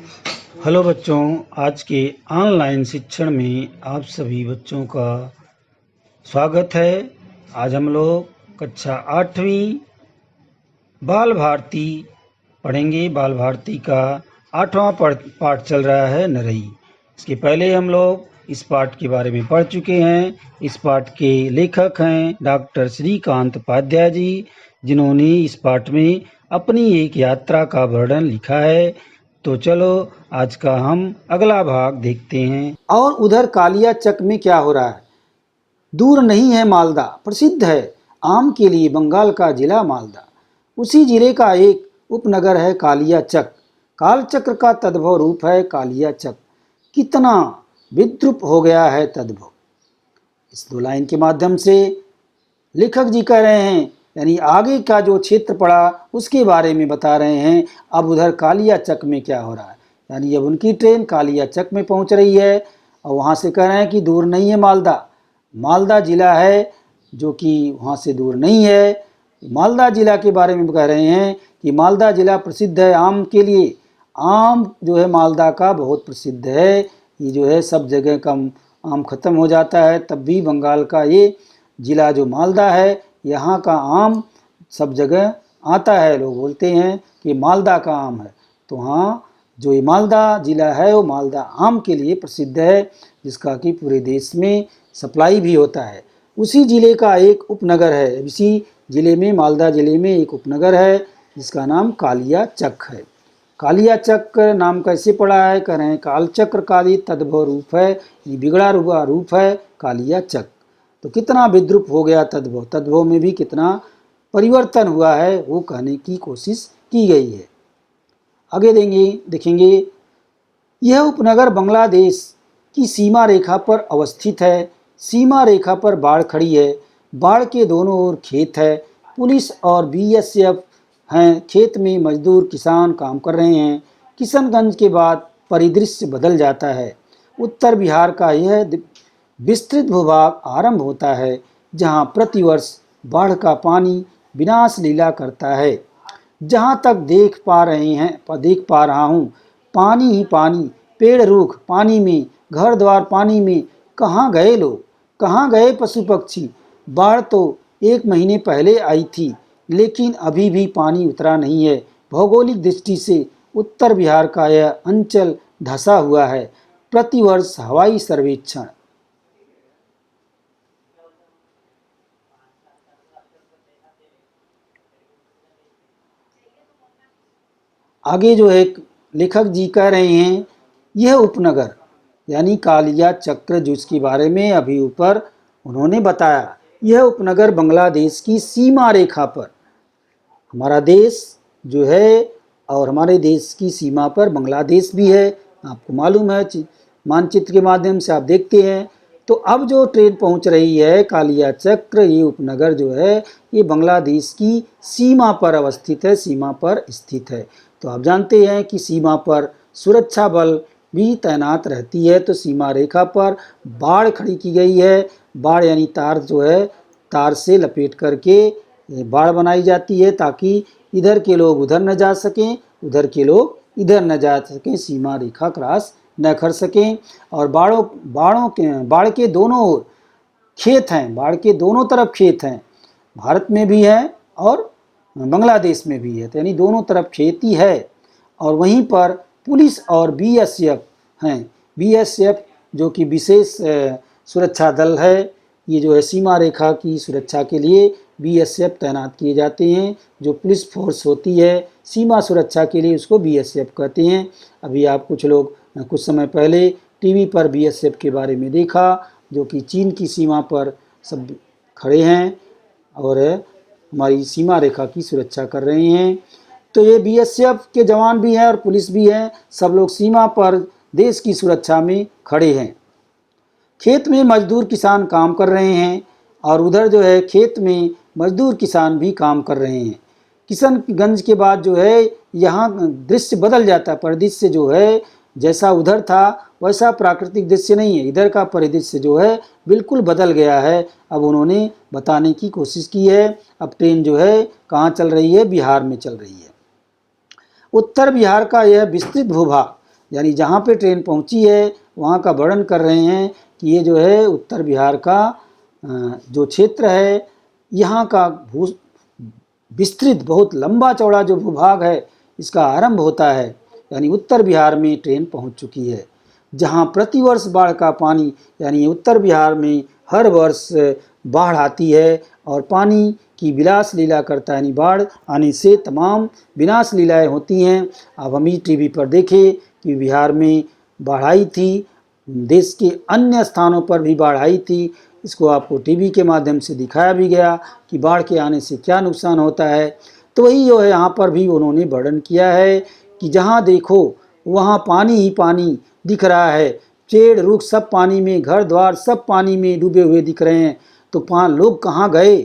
Hello बच्चों, आज के ऑनलाइन शिक्षण में आप सभी बच्चों का स्वागत है। आज हम लोग कक्षा 8वीं बाल भारती पढ़ेंगे। बाल भारती का 8वां पाठ चल रहा है नरई। इसके पहले हम लोग इस पाठ के बारे में पढ़ चुके हैं। इस पाठ के लेखक हैं डॉक्टर श्रीकांत उपाध्याय जी, जिन्होंने इस पाठ में अपनी एक यात्रा का वर्णन लिखा है। तो चलो आज का हम अगला भाग देखते हैं। और उधर कालिया चक में क्या हो रहा है? दूर नहीं है मालदा, प्रसिद्ध है आम के लिए बंगाल का जिला मालदा। उसी जिले का एक उपनगर है कालिया चक। कालचक्र का तद्भव रूप है कालिया चक। कितना विद्रूप हो गया है तद्भव। इस दो लाइन के माध्यम से लेखक जी कह रहे हैं, यानी आगे का जो क्षेत्र पड़ा उसके बारे में बता रहे हैं। अब उधर कालिया चक में क्या हो रहा है, यानी अब उनकी ट्रेन कालिया चक में पहुंच रही है और वहां से कह रहे हैं कि दूर नहीं है मालदा। मालदा जिला है जो कि वहां से दूर नहीं है। मालदा जिला के बारे में कह रहे हैं कि मालदा जिला प्रसिद्ध है आम के लिए। आम जो है मालदा का बहुत प्रसिद्ध है। ये जो है सब जगह का आम खत्म हो जाता है, तब भी बंगाल का ये जिला जो मालदा है, यहाँ का आम सब जगह आता है। लोग बोलते हैं कि मालदा का आम है। तो हाँ, जो ये मालदा जिला है वो मालदा आम के लिए प्रसिद्ध है, जिसका कि पूरे देश में सप्लाई भी होता है। उसी जिले का एक उपनगर है। इसी जिले में, मालदा जिले में एक उपनगर है जिसका नाम कालिया चक है। कालिया चक नाम कैसे पड़ा है? कह रहे हैं कालचक्र का भी तद्भव रूप है, ये बिगड़ा हुआ रूप है कालिया चक। तो कितना विद्रूप हो गया तद्भव, तद्भव में भी कितना परिवर्तन हुआ है वो कहने की कोशिश की गई है। आगे देखेंगे, यह उपनगर बांग्लादेश की सीमा रेखा पर अवस्थित है। सीमा रेखा पर बाढ़ खड़ी है। बाढ़ के दोनों ओर खेत है। पुलिस और बीएसएफ हैं। खेत में मजदूर किसान काम कर रहे हैं। किशनगंज के बाद परिदृश्य बदल जाता है। उत्तर बिहार का यह विस्तृत भूभाग आरंभ होता है, जहां प्रतिवर्ष बाढ़ का पानी विनाश लीला करता है। जहाँ तक देख पा रहा हूँ, पानी ही पानी, पेड़ रूख पानी में, घर द्वार पानी में। कहाँ गए लोग, कहाँ गए पशु पक्षी? बाढ़ तो 1 महीने पहले आई थी, लेकिन अभी भी पानी उतरा नहीं है। भौगोलिक दृष्टि से उत्तर बिहार का यह अंचल धंसा हुआ है। प्रतिवर्ष हवाई सर्वेक्षण। आगे जो एक लेखक जी कह रहे हैं, यह उपनगर यानी कालिया चक्र जिसके बारे में अभी ऊपर उन्होंने बताया, यह उपनगर बांग्लादेश की सीमा रेखा पर, हमारा देश जो है और हमारे देश की सीमा पर बांग्लादेश भी है, आपको मालूम है, मानचित्र के माध्यम से आप देखते हैं। तो अब जो ट्रेन पहुंच रही है कालिया चक्र, ये उपनगर जो है ये बांग्लादेश की सीमा पर अवस्थित है, सीमा पर स्थित है। तो आप जानते हैं कि सीमा पर सुरक्षा बल भी तैनात रहती है। तो सीमा रेखा पर बाड़ खड़ी की गई है। बाड़ यानी तार जो है, तार से लपेट करके बाड़ बनाई जाती है ताकि इधर के लोग उधर न जा सकें, उधर के लोग इधर न जा सकें, सीमा रेखा क्रॉस न कर सकें। और बाढ़ के दोनों ओर खेत हैं, बाढ़ के दोनों तरफ खेत हैं। भारत में भी है और बांग्लादेश में भी है, तो यानी दोनों तरफ खेती है। और वहीं पर पुलिस और बीएसएफ हैं। बीएसएफ जो कि विशेष सुरक्षा दल है, ये जो है सीमा रेखा की सुरक्षा के लिए बीएसएफ तैनात किए जाते हैं। जो पुलिस फोर्स होती है सीमा सुरक्षा के लिए, उसको बीएसएफ कहते हैं। अभी आप कुछ समय पहले टीवी पर बीएसएफ के बारे में देखा, जो कि चीन की सीमा पर सब खड़े हैं और हमारी सीमा रेखा की सुरक्षा कर रहे हैं। तो ये बीएसएफ के जवान भी हैं और पुलिस भी हैं, सब लोग सीमा पर देश की सुरक्षा में खड़े हैं। खेत में मजदूर किसान काम कर रहे हैं और उधर जो है खेत में मजदूर किसान भी काम कर रहे हैं। किशनगंज के बाद जो है यहाँ दृश्य बदल जाता है। परिदृश्य जो है जैसा उधर था वैसा प्राकृतिक दृश्य नहीं है, इधर का परिदृश्य जो है बिल्कुल बदल गया है। अब उन्होंने बताने की कोशिश की है। अब ट्रेन जो है कहाँ चल रही है? बिहार में चल रही है। उत्तर बिहार का यह विस्तृत भूभाग यानी जहाँ पे ट्रेन पहुँची है वहाँ का वर्णन कर रहे हैं कि ये जो है उत्तर बिहार का जो क्षेत्र है, यहाँ का भू विस्तृत बहुत लंबा चौड़ा जो भूभाग है इसका आरंभ होता है, यानी उत्तर बिहार में ट्रेन पहुँच चुकी है, जहाँ प्रतिवर्ष बाढ़ का पानी, यानी उत्तर बिहार में हर वर्ष बाढ़ आती है और पानी की विलास लीला करता है, यानी बाढ़ आने से तमाम विनाश लीलाएँ होती हैं। अब हम ही टीवी पर देखें कि बिहार में बाढ़ आई थी, देश के अन्य स्थानों पर भी बाढ़ आई थी, इसको आपको टीवी के माध्यम से दिखाया भी गया कि बाढ़ के आने से क्या नुकसान होता है। तो वही जो है यहाँ पर भी उन्होंने वर्णन किया है कि जहाँ देखो वहाँ पानी ही पानी दिख रहा है, पेड़ रुख सब पानी में, घर द्वार सब पानी में डूबे हुए दिख रहे हैं। तो लोग कहाँ गए,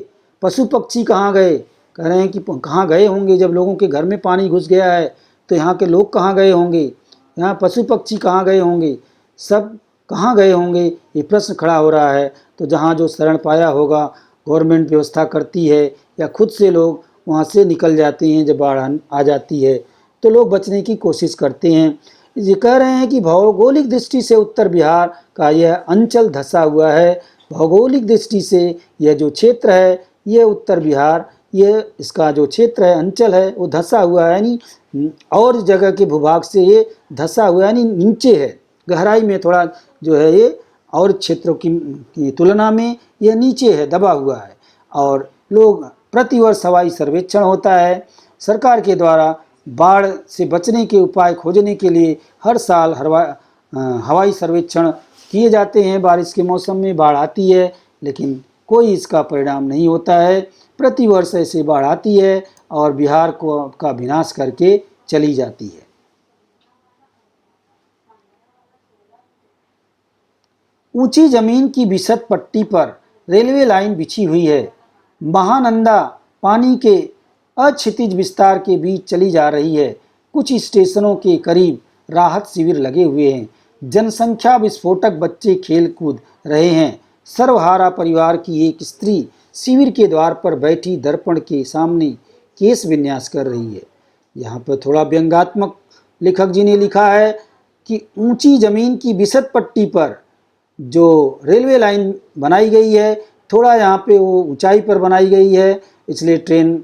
पशु पक्षी कहाँ गए, कह रहे हैं कि कहाँ गए होंगे, जब लोगों के घर में पानी घुस गया है तो यहाँ के लोग कहाँ गए होंगे, यहाँ पशु पक्षी कहाँ गए होंगे, सब कहाँ गए होंगे, ये प्रश्न खड़ा हो रहा है। तो जहाँ जो शरण पाया होगा, गवर्नमेंट व्यवस्था करती है या खुद से लोग वहाँ से निकल जाते हैं, जब बाढ़ आ जाती है तो लोग बचने की कोशिश करते हैं। ये कह रहे हैं कि भौगोलिक दृष्टि से उत्तर बिहार का यह अंचल धंसा हुआ है, भौगोलिक दृष्टि से यह जो क्षेत्र है, ये उत्तर बिहार, ये इसका जो क्षेत्र है, अंचल है, वो धंसा हुआ है, यानी और जगह के भूभाग से ये धंसा हुआ है, यानी नीचे है, गहराई में थोड़ा जो है ये और क्षेत्रों की तुलना में यह नीचे है, दबा हुआ है। और लोग प्रतिवर्ष हवाई सर्वेक्षण होता है सरकार के द्वारा, बाढ़ से बचने के उपाय खोजने के लिए हर साल हवाई सर्वेक्षण किए जाते हैं। बारिश के मौसम में बाढ़ आती है लेकिन कोई इसका परिणाम नहीं होता है, प्रतिवर्ष ऐसे बाढ़ आती है और बिहार का विनाश करके चली जाती है। ऊंची जमीन की विसत पट्टी पर रेलवे लाइन बिछी हुई है, महानंदा पानी के अक्षितिज विस्तार के बीच चली जा रही है। कुछ स्टेशनों के करीब राहत शिविर लगे हुए हैं, जनसंख्या विस्फोटक बच्चे खेल कूद रहे हैं। सर्वहारा परिवार की एक स्त्री शिविर के द्वार पर बैठी दर्पण के सामने केस विन्यास कर रही है। यहाँ पर थोड़ा व्यंग्यात्मक लेखक जी ने लिखा है कि ऊंची जमीन की विसत पट्टी पर जो रेलवे लाइन बनाई गई है, थोड़ा यहाँ पे वो ऊंचाई पर बनाई गई है, इसलिए ट्रेन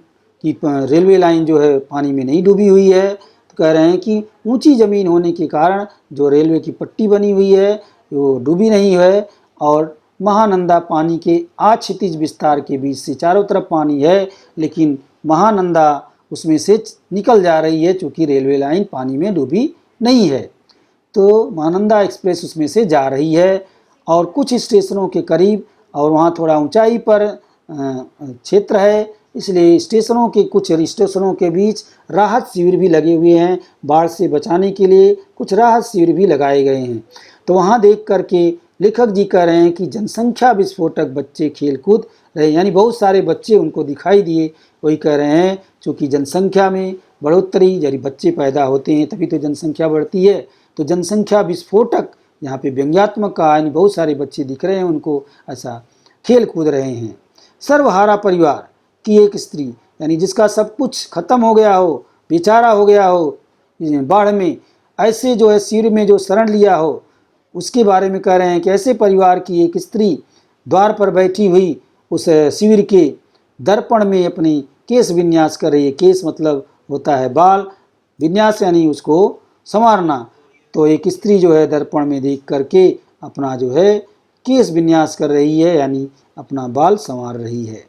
की रेलवे लाइन जो है पानी में नहीं डूबी हुई है। तो कह रहे हैं कि ऊंची ज़मीन होने के कारण जो रेलवे की पट्टी बनी हुई है वो डूबी नहीं है, और महानंदा पानी के अक्षितिज विस्तार के बीच से चारों तरफ पानी है, लेकिन महानंदा उसमें से निकल जा रही है चूँकि रेलवे लाइन पानी में डूबी नहीं है। तो महानंदा एक्सप्रेस उसमें से जा रही है और कुछ स्टेशनों के करीब, और वहाँ थोड़ा ऊंचाई पर क्षेत्र है, इसलिए स्टेशनों के बीच राहत शिविर भी लगे हुए हैं। बाढ़ से बचाने के लिए कुछ राहत शिविर भी लगाए गए हैं। तो वहाँ देख करके लेखक जी कह रहे हैं कि जनसंख्या विस्फोटक बच्चे खेल कूद रहे, यानी बहुत सारे बच्चे उनको दिखाई दिए। वही कह रहे हैं चूँकि जनसंख्या में बढ़ोतरी, यानी बच्चे पैदा होते हैं तभी तो जनसंख्या बढ़ती है, तो जनसंख्या विस्फोटक यहाँ पे व्यंग्यात्मक का, यानी बहुत सारे बच्चे दिख रहे हैं उनको ऐसा खेल कूद रहे हैं। सर्वहारा परिवार की एक स्त्री, यानी जिसका सब कुछ खत्म हो गया हो, बेचारा हो गया हो बाढ़ में, ऐसे जो है शिविर में जो शरण लिया हो, उसके बारे में कह रहे हैं कि ऐसे परिवार की एक स्त्री द्वार पर बैठी हुई उस शिविर के दर्पण में अपनी केस विन्यास कर रही है। केस मतलब होता है बाल, विन्यास यानी उसको संवारना। तो एक स्त्री जो है दर्पण में देख करके अपना जो है केस विन्यास कर रही है, यानी अपना बाल संवार रही है।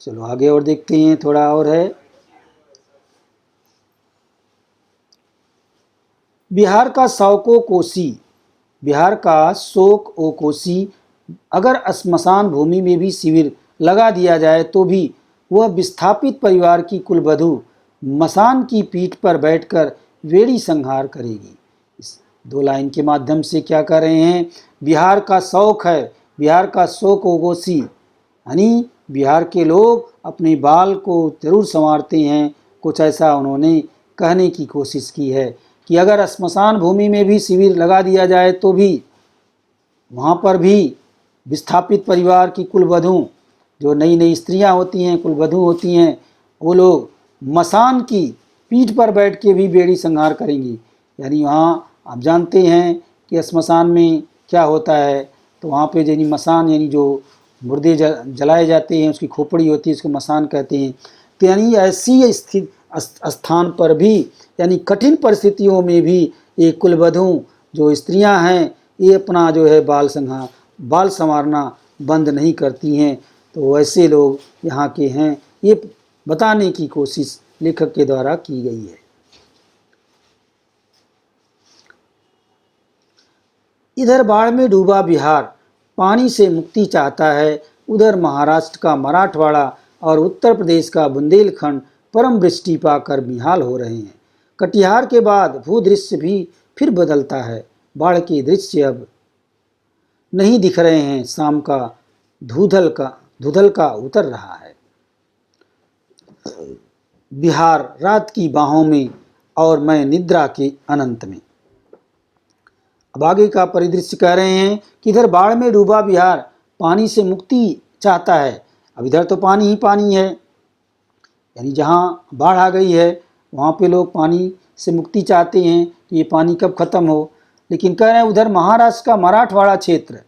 चलो आगे और देखते हैं, थोड़ा और है। बिहार का शोक ओ कोसी अगर श्मशान भूमि में भी शिविर लगा दिया जाए तो भी वह विस्थापित परिवार की कुलवधू मसान की पीठ पर बैठकर वेड़ी संहार करेगी। इस दो लाइन के माध्यम से क्या कर रहे हैं, बिहार का शौक है, बिहार का शोक ओ कोसी, यानी बिहार के लोग अपने बाल को जरूर संवारते हैं। कुछ ऐसा उन्होंने कहने की कोशिश की है कि अगर श्मशान भूमि में भी शिविर लगा दिया जाए तो भी वहाँ पर भी विस्थापित परिवार की कुलवधू, जो नई नई स्त्रियाँ होती हैं, कुलवधू होती हैं, वो लोग मसान की पीठ पर बैठ के भी बेड़ी संहार करेंगी। यानी वहाँ आप जानते हैं कि श्मशान में क्या होता है, तो वहाँ पे यानी मसान यानी जो मुर्दे जलाए जाते हैं उसकी खोपड़ी होती है, उसको मसान कहते हैं। तो यानी ऐसी स्थित स्थान पर भी यानी कठिन परिस्थितियों में भी ये कुलवधू जो स्त्रियां हैं ये अपना जो है बाल संवारना बंद नहीं करती हैं। तो ऐसे लोग यहाँ के हैं, ये बताने की कोशिश लेखक के द्वारा की गई है। इधर बाढ़ में डूबा बिहार पानी से मुक्ति चाहता है, उधर महाराष्ट्र का मराठवाड़ा और उत्तर प्रदेश का बुंदेलखंड परम वृष्टि पाकर बेहाल हो रहे हैं। कटिहार के बाद भूदृश्य भी फिर बदलता है। बाढ़ के दृश्य अब नहीं दिख रहे हैं, शाम का धुंधल का उतर रहा है। बिहार रात की बाहों में और मैं निद्रा के अनंत में। अब आगे का परिदृश्य कह रहे हैं कि इधर बाढ़ में डूबा बिहार पानी से मुक्ति चाहता है। अब इधर तो पानी ही पानी है, यानी जहाँ बाढ़ आ गई है वहाँ पे लोग पानी से मुक्ति चाहते हैं कि ये पानी कब ख़त्म हो। लेकिन कह रहे हैं उधर महाराष्ट्र का मराठवाड़ा क्षेत्र,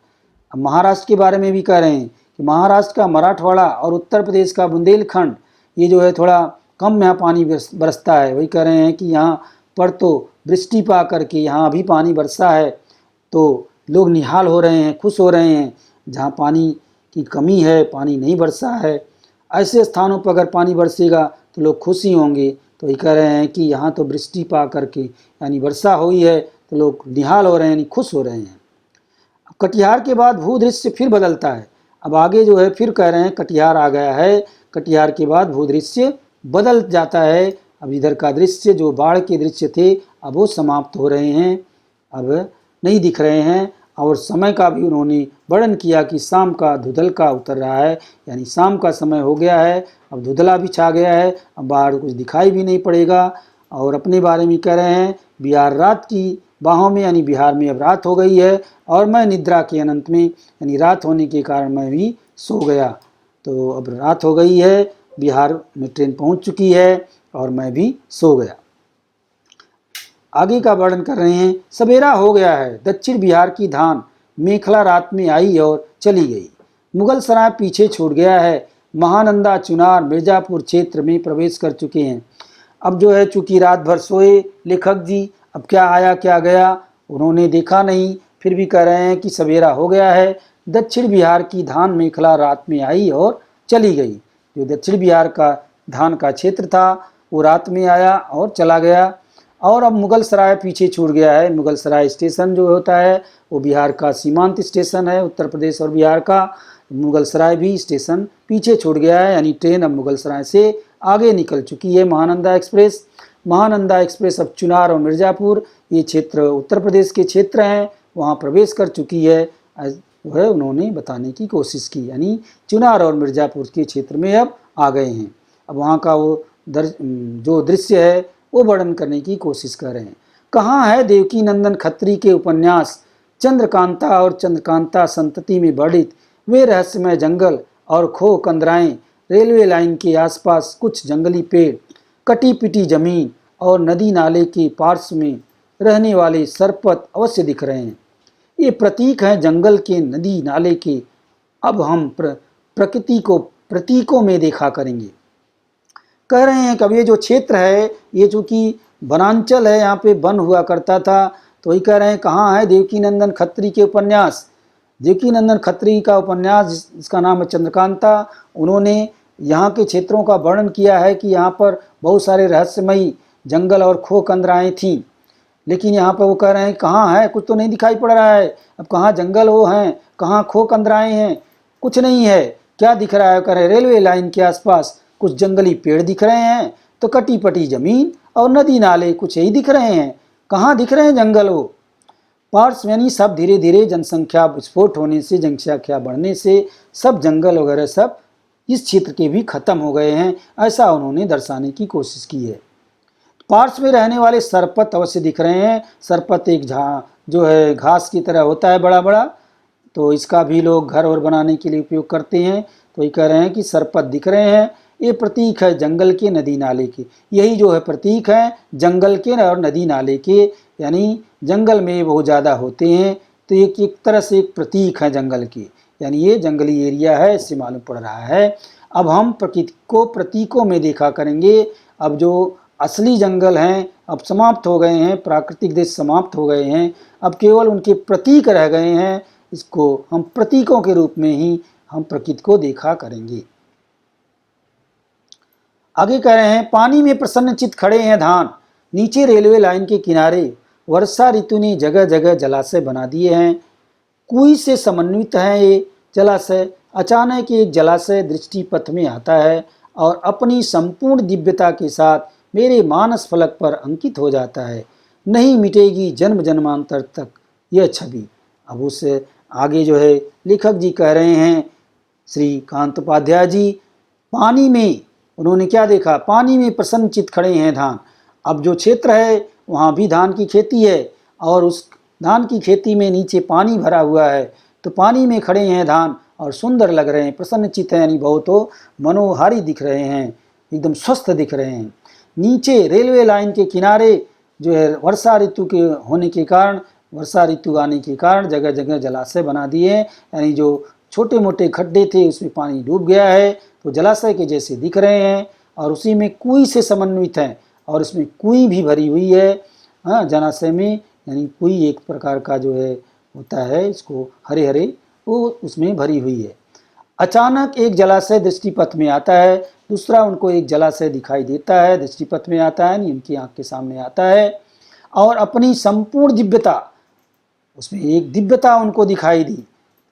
अब महाराष्ट्र के बारे में भी कह रहे हैं कि महाराष्ट्र का मराठवाड़ा और उत्तर प्रदेश का बुंदेलखंड ये जो है थोड़ा कम यहाँ पानी बरसता है। वही कह रहे हैं कि यहाँ पर तो वृष्टि पा करके यहाँ अभी पानी बरसा है तो लोग निहाल हो रहे हैं, खुश हो रहे हैं। जहाँ पानी की कमी है, पानी नहीं बरसा है, ऐसे स्थानों पर अगर पानी बरसेगा तो लोग खुश ही होंगे। तो ये कह रहे हैं कि यहाँ तो वृष्टि पा करके यानी वर्षा हुई है तो लोग निहाल हो रहे हैं, यानी खुश हो रहे हैं। कटिहार के बाद भूदृश्य फिर बदलता है। अब आगे जो है फिर कह रहे हैं कटिहार आ गया है, कटिहार के बाद भूदृश्य बदल जाता है। अब इधर का दृश्य जो बाढ़ के दृश्य थे अब वो समाप्त हो रहे हैं, अब नहीं दिख रहे हैं। और समय का भी उन्होंने वर्णन किया कि शाम का धुंधल का उतर रहा है, यानी शाम का समय हो गया है, अब धुंधला भी छा गया है, अब बाहर कुछ दिखाई भी नहीं पड़ेगा। और अपने बारे में कह रहे हैं बिहार रात की बाहों में, यानी बिहार में अब रात हो गई है और मैं निद्रा के अनंत में, यानी रात होने के कारण मैं भी सो गया। तो अब रात हो गई है, बिहार में ट्रेन पहुंच चुकी है और मैं भी सो गया। आगे का वर्णन कर रहे हैं सवेरा हो गया है, दक्षिण बिहार की धान मेखला रात में आई और चली गई, मुगल सराय पीछे छूट गया है, महानंदा चुनार मिर्जापुर क्षेत्र में प्रवेश कर चुके हैं। अब जो है चूंकि रात भर सोए लेखक जी, अब क्या आया क्या गया उन्होंने देखा नहीं, फिर भी कह रहे हैं कि सवेरा हो गया है, दक्षिण बिहार की धान मेखला रात में आई और चली गई। जो दक्षिण बिहार का धान का क्षेत्र था वो रात में आया और चला गया। और अब मुगल सराय पीछे छूट गया है। मुगल सराय स्टेशन जो होता है वो बिहार का सीमांत स्टेशन है, उत्तर प्रदेश और बिहार का। मुगल सराय भी स्टेशन पीछे छूट गया है, यानी ट्रेन अब मुगल सराय से आगे निकल चुकी है। महानंदा एक्सप्रेस अब चुनार और मिर्जापुर ये क्षेत्र उत्तर प्रदेश के क्षेत्र हैं वहाँ प्रवेश कर चुकी है, जो है उन्होंने बताने की कोशिश की, यानी चुनार और मिर्जापुर के क्षेत्र में अब आ गए हैं। अब वहाँ का वो जो दृश्य है वो वर्णन करने की कोशिश कर रहे हैं। कहाँ है देवकी नंदन खत्री के उपन्यास, चंद्रकांता और चंद्रकांता संतति में वर्णित वे रहस्यमय जंगल और खो कंदराएं, रेलवे लाइन के आसपास कुछ जंगली पेड़, कटी पिटी जमीन और नदी नाले के पार्श्व में रहने वाले सरपत अवश्य दिख रहे हैं। ये प्रतीक हैं जंगल के, नदी नाले के। अब हम प्रकृति को प्रतीकों में देखा करेंगे। कह रहे हैं कि अब ये जो क्षेत्र है ये चूँकि वनांचल है, यहाँ पे वन हुआ करता था, तो वही कह रहे हैं कहाँ है देवकी नंदन खत्री के उपन्यास। देवकी नंदन खत्री का उपन्यास जिसका नाम है चंद्रकांता, उन्होंने यहाँ के क्षेत्रों का वर्णन किया है कि यहाँ पर बहुत सारे रहस्यमयी जंगल और खो कंदराएँ थीं। लेकिन यहाँ पर वो कह रहे हैं कहाँ है, कुछ तो नहीं दिखाई पड़ रहा है। अब कहाँ जंगल वो हैं, कहाँ खो कंदराएँ हैं, कुछ नहीं है। क्या दिख रहा है, कह रहे रेलवे लाइन के आसपास कुछ जंगली पेड़ दिख रहे हैं, तो कटी पटी जमीन और नदी नाले कुछ यही दिख रहे हैं। कहाँ दिख रहे हैं जंगल वो पार्श्व, यानी सब धीरे धीरे जनसंख्या विस्फोट होने से, जनसंख्या बढ़ने से सब जंगल वगैरह सब इस क्षेत्र के भी खत्म हो गए हैं, ऐसा उन्होंने दर्शाने की कोशिश की है। पार्श्व में रहने वाले सरपत अवश्य दिख रहे हैं। सरपत एक जो है घास की तरह होता है बड़ा बड़ा, तो इसका भी लोग घर और बनाने के लिए उपयोग करते हैं। तो ये कह रहे हैं कि सरपत दिख रहे हैं, ये प्रतीक है जंगल के, नदी नाले के। यही जो है प्रतीक है जंगल के और नदी नाले के, यानी जंगल में बहुत ज़्यादा होते हैं, तो एक तरह से एक प्रतीक है जंगल के, यानी ये जंगली एरिया है, इससे मालूम पड़ रहा है। अब हम प्रकृति को प्रतीकों में देखा करेंगे। अब जो असली जंगल हैं अब समाप्त हो गए हैं, प्राकृतिक दृश्य समाप्त हो गए हैं, अब केवल उनके प्रतीक रह गए हैं। इसको हम प्रतीकों के रूप में ही हम प्रकृति को देखा करेंगे। आगे कह रहे हैं, पानी में प्रसन्नचित्त खड़े हैं धान, नीचे रेलवे लाइन के किनारे वर्षा ऋतु ने जगह जगह जलाशय बना दिए हैं। कुएं से समन्वित है ये जलाशय। अचानक एक जलाशय दृष्टि पथ में आता है और अपनी संपूर्ण दिव्यता के साथ मेरे मानस फलक पर अंकित हो जाता है। नहीं मिटेगी जन्म जन्मांतर तक यह छवि। अब उस आगे जो है लेखक जी कह रहे हैं, श्री कांत उपाध्याय जी, पानी में उन्होंने क्या देखा, पानी में प्रसन्नचित्त खड़े हैं धान। अब जो क्षेत्र है वहाँ भी धान की खेती है और उस धान की खेती में नीचे पानी भरा हुआ है, तो पानी में खड़े हैं धान और सुंदर लग रहे हैं, प्रसन्नचित्त है, यानी बहुत मनोहारी दिख रहे हैं, एकदम स्वस्थ दिख रहे हैं। नीचे रेलवे लाइन के किनारे जो है वर्षा ऋतु के होने के कारण, वर्षा ऋतु आने के कारण जगह जगह जलाशय बना दिए हैं, यानी जो छोटे मोटे खड्डे थे उसमें पानी डूब गया है तो जलाशय के जैसे दिख रहे हैं। और उसी में कुएं से समन्वित है और उसमें कुएं भी भरी हुई है। हाँ, जलाशय में यानी कुएं एक प्रकार का जो है होता है, इसको हरे हरे वो उसमें भरी हुई है। अचानक एक जलाशय दृष्टिपथ में आता है, दूसरा उनको एक जलाशय दिखाई देता है, दृष्टिपथ में आता है, उनकी आंख के सामने आता है और अपनी संपूर्ण दिव्यता, उसमें एक दिव्यता उनको दिखाई दी।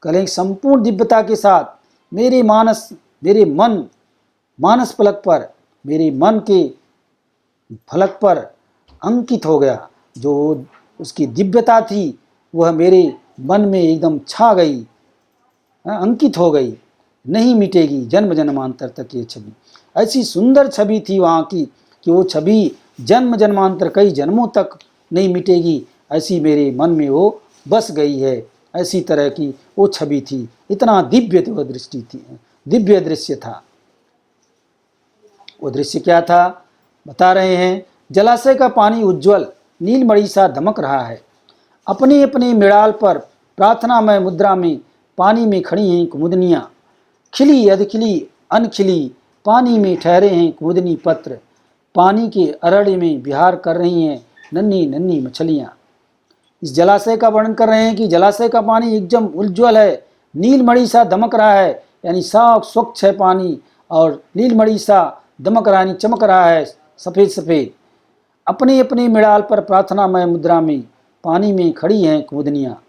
कल संपूर्ण दिव्यता के साथ मेरे मानस फलक पर, मेरे मन के फलक पर अंकित हो गया। जो उसकी दिव्यता थी वह मेरे मन में एकदम छा गई, अंकित हो गई। नहीं मिटेगी जन्म जन्मांतर तक ये छवि। ऐसी सुंदर छवि थी वहाँ की कि वो छवि जन्म जन्मांतर कई जन्मों तक नहीं मिटेगी, ऐसी मेरे मन में वो बस गई है। ऐसी तरह की वो छवि थी, इतना दिव्य वह दृष्टि थी, दिव्य दृश्य था। वो दृश्य क्या था बता रहे हैं, जलाशय का पानी उज्जवल नीलमणि सा दमक रहा है। अपने अपने मिड़ाल पर प्रार्थनामय मुद्रा में पानी में खड़ी हैं कुमुदनियाँ, खिली अधखिली अनखिली पानी में ठहरे हैं कुमुदनी पत्र। पानी के अरड़े में विहार कर रही हैं नन्ही नन्ही मछलियाँ। इस जलाशय का वर्णन कर रहे हैं कि जलाशय का पानी एकदम उज्ज्वल है, नीलमणि सा दमक रहा है, यानी साफ स्वच्छ है पानी और नीलमणि सा दमक रहा, यानी चमक रहा है, सफ़ेद सफ़ेद। अपने अपने मिड़ाल पर प्रार्थनामय मुद्रा में पानी में खड़ी हैं कुमुदनियाँ।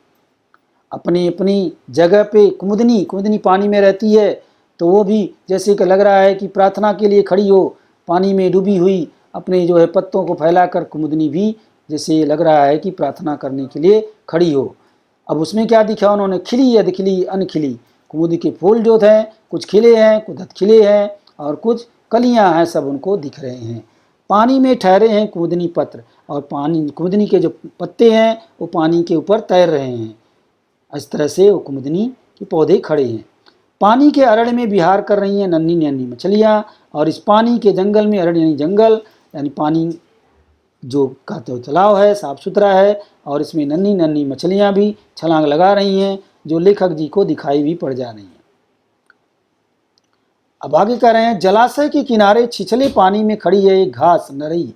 अपनी अपनी जगह पे कुमुदनी पानी में रहती है, तो वो भी जैसे कि लग रहा है कि प्रार्थना के लिए खड़ी हो, पानी में डूबी हुई अपने जो है पत्तों को फैलाकर कुमुदनी भी जैसे लग रहा है कि प्रार्थना करने के लिए खड़ी हो। अब उसमें क्या दिखा उन्होंने, खिली अधखिली अनखिली, कुमुदी के फूल जो थे कुछ खिले हैं, कुछ अधखिले हैं और कुछ कलियां हैं, सब उनको दिख रहे हैं। पानी में ठहरे हैं कुमुदनी पत्र, और पानी कुमुदनी के जो पत्ते हैं वो पानी के ऊपर तैर रहे हैं। इस तरह से वो कुमुदनी के पौधे खड़े हैं। पानी के अरण्य में विहार कर रही हैं नन्ही नन्ही मछलियाँ, और इस पानी के जंगल में, अरण्य यानी जंगल, यानी पानी जो का तो तालाब है साफ सुथरा है और इसमें नन्ही नन्ही मछलियाँ भी छलांग लगा रही हैं, जो लेखक जी को दिखाई भी पड़ जा रही हैं। अब आगे कह रहे हैं, जलाशय के किनारे छिछले पानी में खड़ी है एक घास नरई।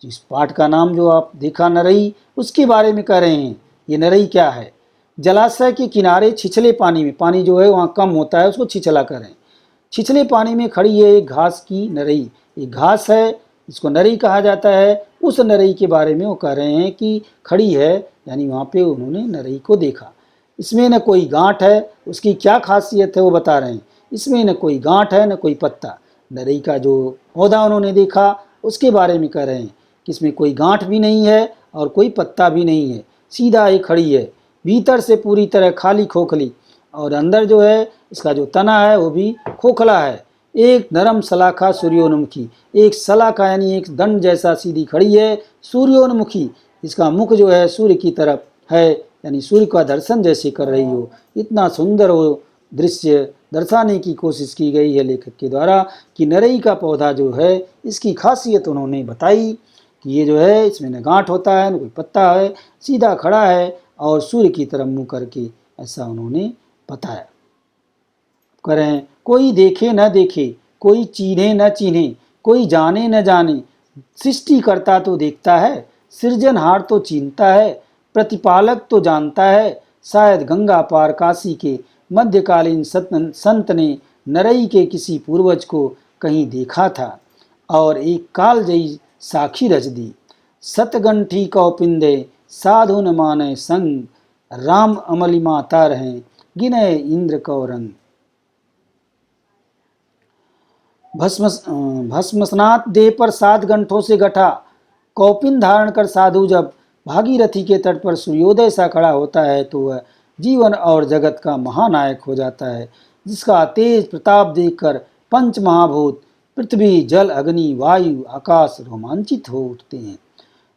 जिस पाठ का नाम जो आप देखा नरई, उसके बारे में कह रहे हैं। ये नरई क्या है, जलाशय के किनारे छिछले पानी में, पानी जो है वहाँ कम होता है उसको छिछला करें, छिछले पानी में खड़ी है एक घास की नरई। एक घास है, इसको नरई कहा जाता है। उस नरई के बारे में वो कह रहे हैं कि खड़ी है, यानी वहाँ पे उन्होंने नरई को देखा। इसमें न कोई गांठ है, उसकी क्या खासियत है वो बता रहे हैं। इसमें न कोई गांठ है न कोई पत्ता। नरई का जो पौधा उन्होंने देखा उसके बारे में कह रहे हैं कि इसमें कोई गांठ भी नहीं है और कोई पत्ता भी नहीं है, सीधा ही खड़ी है, भीतर से पूरी तरह खाली खोखली, और अंदर जो है इसका जो तना है वो भी खोखला है। एक नरम सलाखा सूर्योन्मुखी, एक सलाखा यानी एक दंड जैसा सीधी खड़ी है, सूर्योन्मुखी, इसका मुख जो है सूर्य की तरफ है, यानी सूर्य का दर्शन जैसे कर रही हो। इतना सुंदर वो दृश्य दर्शाने की कोशिश की गई है लेखक के द्वारा कि नरई का पौधा जो है इसकी खासियत उन्होंने बताई कि ये जो है इसमें न गांठ होता है न कोई पत्ता है, सीधा खड़ा है और सूर्य की तरफ मुँह करके, ऐसा उन्होंने बताया। करें कोई देखे न देखे, कोई चिन्हे न चिन्हे, कोई जाने न जाने, सृष्टिकर्ता तो देखता है, सृजनहार तो चिन्हता है, प्रतिपालक तो जानता है। शायद गंगा पार काशी के मध्यकालीन संत ने नरई के किसी पूर्वज को कहीं देखा था और एक कालजयी साखी रच दी। सतगंठी कौपिंदे साधु न माने संग, राम अमली माता रहें गिने इंद्र को रंग। भस्मस्नात देह पर 7 गंठों से गठा कौपिन धारण कर साधु जब भागीरथी के तट पर सूर्योदय सा खड़ा होता है तो वह जीवन और जगत का महानायक हो जाता है, जिसका तेज प्रताप देखकर पंच महाभूत पृथ्वी जल अग्नि वायु आकाश रोमांचित हो उठते हैं।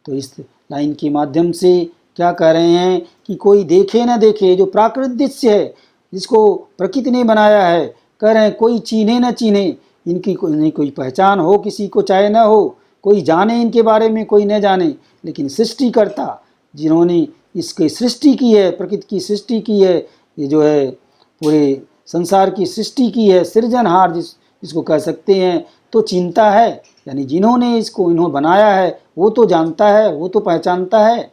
तो इस लाइन के माध्यम से क्या कह रहे हैं कि कोई देखे न देखे, जो प्राकृतिक दृश्य है जिसको प्रकृति ने बनाया है, कह रहे हैं कोई चीन्हे न चीन्हे, इनकी कोई पहचान हो किसी को चाहे न हो, कोई जाने इनके बारे में कोई न जाने, लेकिन सृष्टिकर्ता जिन्होंने इसकी सृष्टि की है, प्रकृति की सृष्टि की है, ये जो है पूरे संसार की सृष्टि की है, सृजनहार जिसको कह सकते हैं, तो चिंता है, यानी जिन्होंने इसको इन्होंने बनाया है वो तो जानता है, वो तो पहचानता है।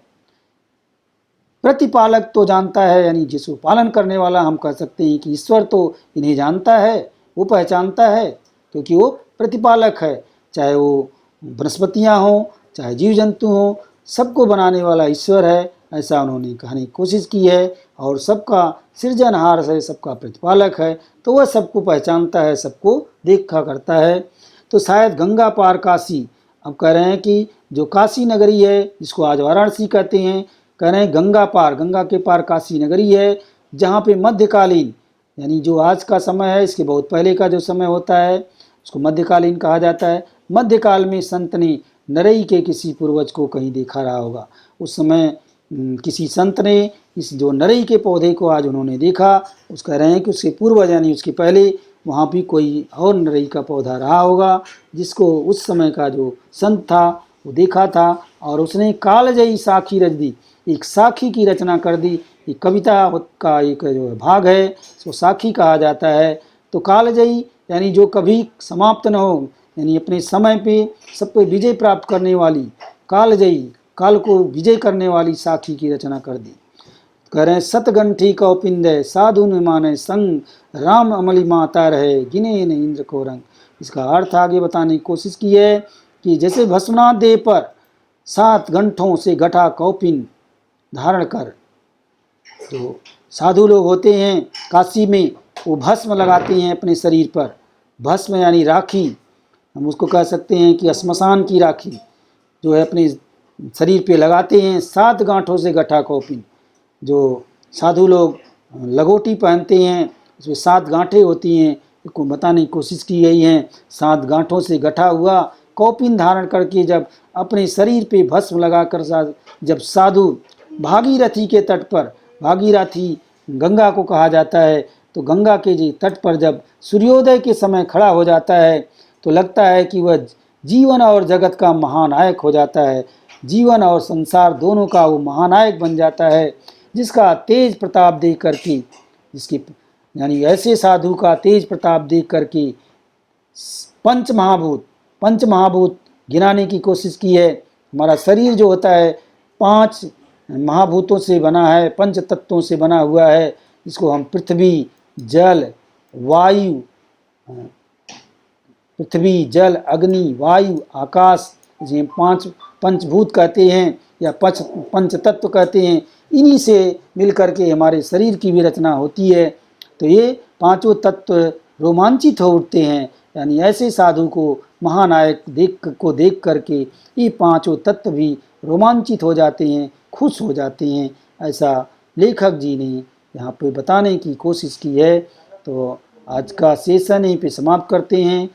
प्रतिपालक तो जानता है, यानी जिसको पालन करने वाला हम कह सकते हैं कि ईश्वर तो इन्हें जानता है, वो पहचानता है, क्योंकि वो प्रतिपालक है। चाहे वो वनस्पतियाँ हों, चाहे जीव जंतु हों, सबको बनाने वाला ईश्वर है, ऐसा उन्होंने कहने की कोशिश की है। और सबका सृजनहार है, सबका प्रतिपालक है, तो वह सबको पहचानता है, सबको देखा करता है। तो शायद गंगा पार काशी, अब कह रहे हैं कि जो काशी नगरी है जिसको आज वाराणसी कहते हैं, कह रहे हैं गंगा पार, गंगा के पार काशी नगरी है, जहाँ पे मध्यकालीन यानी जो आज का समय है इसके बहुत पहले का जो समय होता है उसको मध्यकालीन कहा जाता है। मध्यकाल में संत ने नरई के किसी पूर्वज को कहीं देखा रहा होगा। उस समय किसी संत ने इस जो नरई के पौधे को आज उन्होंने देखा, उस कह रहे हैं कि उसके पूर्वज यानी उसके पहले वहाँ भी कोई और नरई का पौधा रहा होगा, जिसको उस समय का जो संत था वो देखा था और उसने कालजयी साखी रच दी, एक साखी की रचना कर दी। एक कविता का एक जो भाग है इसको साखी कहा जाता है। तो कालजयी यानी जो कभी समाप्त न हो, यानी अपने समय पे सब पे विजय प्राप्त करने वाली, कालजयी काल को विजय करने वाली साखी की रचना कर दी। कह रहे हैं सतगंठी कौपिंदे साधु न माने संग, राम अमली माता रहे गिने न इंद्र को रंग। इसका अर्थ आगे बताने की कोशिश की है कि जैसे भस्मनाथ देह पर 7 गंठों से गठा कौपिन धारण कर, तो साधु लोग होते हैं काशी में, वो भस्म लगाते हैं अपने शरीर पर। भस्म यानी राखी, हम उसको कह सकते हैं कि श्मशान की राखी जो है अपने शरीर पे लगाते हैं। 7 गांठों से गठा कौपिन, जो साधु लोग लगोटी पहनते हैं उसमें 7 गांठें होती हैं, इसको बताने की कोशिश की गई है। 7 गांठों से गठा हुआ कौपिन धारण करके जब अपने शरीर पे भस्म लगाकर जब साधु भागीरथी के तट पर, भागीरथी गंगा को कहा जाता है, तो गंगा के जी तट पर जब सूर्योदय के समय खड़ा हो जाता है तो लगता है कि वह जीवन और जगत का महानायक हो जाता है। जीवन और संसार दोनों का वो महानायक बन जाता है, जिसका तेज प्रताप देख करके, जिसकी यानी ऐसे साधु का तेज प्रताप देख करके पंच महाभूत गिनाने की कोशिश की है। हमारा शरीर जो होता है 5 महाभूतों से बना है, 5 तत्वों से बना हुआ है, जिसको हम पृथ्वी जल अग्नि वायु आकाश, जिसे 5 पंचभूत कहते हैं या पंच तत्व कहते हैं। इन्हीं से मिलकर के हमारे शरीर की भी रचना होती है। तो ये 5 तत्व रोमांचित हो उठते हैं, यानी ऐसे साधु को महानायक देख करके ये 5 तत्व भी रोमांचित हो जाते हैं, खुश हो जाते हैं। ऐसा लेखक जी ने यहाँ पे बताने की कोशिश की है। तो आज का सेशन यहीं पे समाप्त करते हैं।